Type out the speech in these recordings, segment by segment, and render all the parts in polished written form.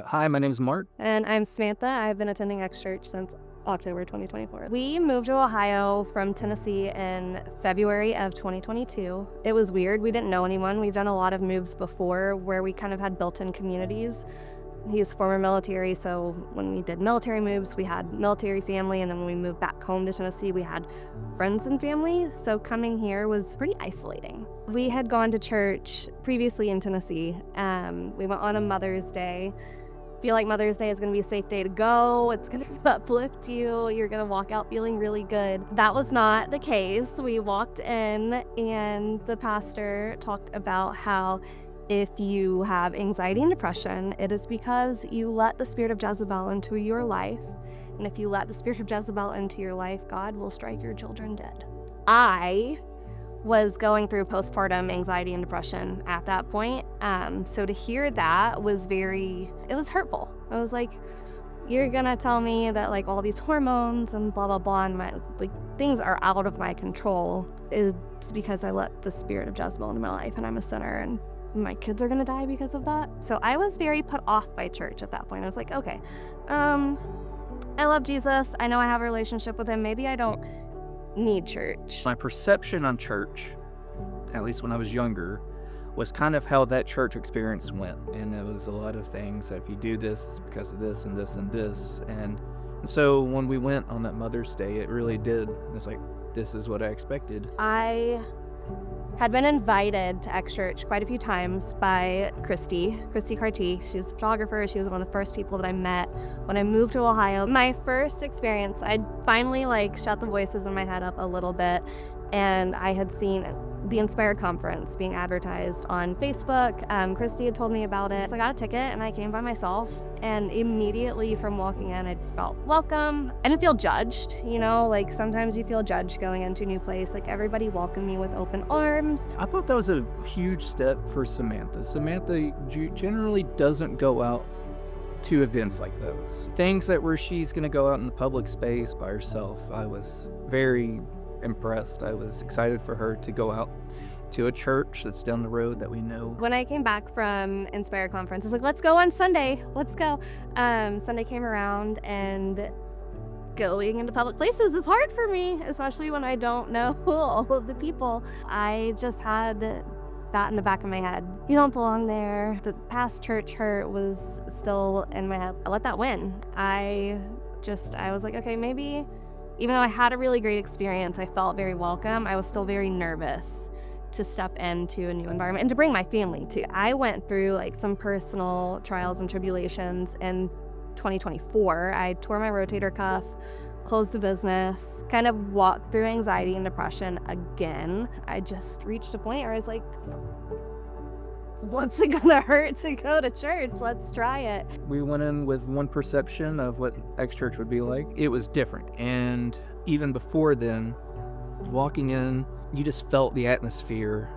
Hi, my name's Mark. And I'm Samantha. I've been attending X Church since October 2024. We moved to Ohio from Tennessee in February of 2022. It was weird. We didn't know anyone. We've done a lot of moves before where we kind of had built-in communities. He's former military, so when we did military moves, we had military family, and then when we moved back home to Tennessee, we had friends and family. So coming here was pretty isolating. We had gone to church previously in Tennessee. We went on a Mother's Day. Feel like Mother's Day is going to be a safe day to go. It's going to uplift you. You're going to walk out feeling really good. That was not the case. We walked in and the pastor talked about how if you have anxiety and depression, it is because you let the spirit of Jezebel into your life. And if you let the spirit of Jezebel into your life, God will strike your children dead. I was going through postpartum anxiety and depression at that point. So to hear that was it was hurtful. I was like, you're gonna tell me that like all these hormones and blah, blah, blah, and my things are out of my control is because I let the spirit of Jezebel into my life and I'm a sinner and my kids are gonna die because of that. So I was very put off by church at that point. I was like, okay, I love Jesus. I know I have a relationship with him. Maybe I don't need church. My perception on church, at least when I was younger, was kind of how that church experience went. And it was a lot of things that if you do this, it's because of this and this and this. And so when we went on that Mother's Day, it really did. It's like, this is what I expected. I had been invited to X Church quite a few times by Christy Carty. She's a photographer. She was one of the first people that I met when I moved to Ohio. My first experience, I'd finally shut the voices in my head up a little bit, and I had seen the Inspired Conference being advertised on Facebook. Christy had told me about it. So I got a ticket and I came by myself, and immediately from walking in, I felt welcome. I didn't feel judged, sometimes you feel judged going into a new place. Everybody welcomed me with open arms. I thought that was a huge step for Samantha. Samantha generally doesn't go out to events like those. Things that where she's gonna go out in the public space by herself. I was very impressed. I was excited for her to go out to a church that's down the road that we know. When I came back from Inspired Conference, I was like, let's go on Sunday. Let's go. Sunday came around, and going into public places is hard for me, especially when I don't know all of the people. I just had that in the back of my head. You don't belong there. The past church hurt was still in my head. I let that win. I was like, okay, maybe even though I had a really great experience, I felt very welcome, I was still very nervous to step into a new environment and to bring my family too. I went through some personal trials and tribulations in 2024. I tore my rotator cuff, closed a business, kind of walked through anxiety and depression again. I just reached a point where I was like, what's it gonna hurt to go to church? Let's try it. We went in with one perception of what X Church would be like. It was different. And even before then, walking in, you just felt the atmosphere,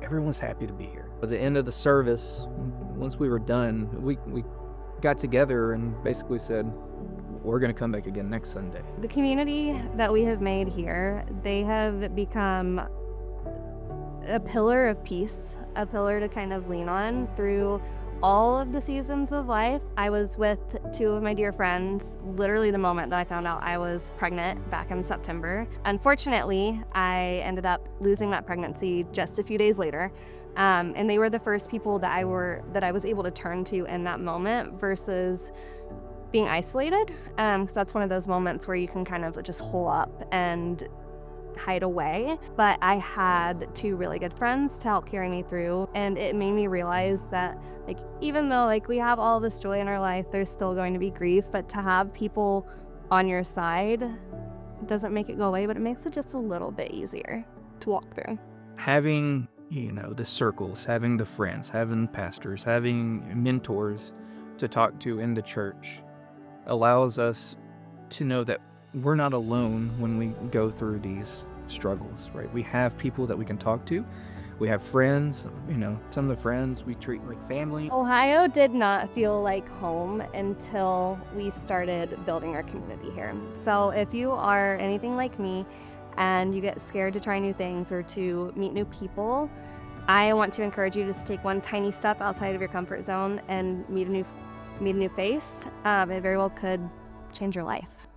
everyone's happy to be here. At the end of the service, once we were done, we got together and basically said, we're gonna come back again next Sunday. The community that we have made here, they have become a pillar of peace, a pillar to kind of lean on through all of the seasons of life. I was with two of my dear friends literally the moment that I found out I was pregnant back in September. Unfortunately, I ended up losing that pregnancy just a few days later. And they were the first people that I was able to turn to in that moment versus being isolated. Because that's one of those moments where you can kind of just hole up and hide away. But I had two really good friends to help carry me through, and it made me realize that even though we have all this joy in our life, there's still going to be grief, but to have people on your side doesn't make it go away, but it makes it just a little bit easier to walk through. Having the circles, having the friends, having pastors, having mentors to talk to in the church allows us to know that we're not alone when we go through these struggles, right? We have people that we can talk to. We have friends, some of the friends we treat like family. Ohio did not feel like home until we started building our community here. So if you are anything like me and you get scared to try new things or to meet new people, I want to encourage you to just take one tiny step outside of your comfort zone and meet a new face. It very well could change your life.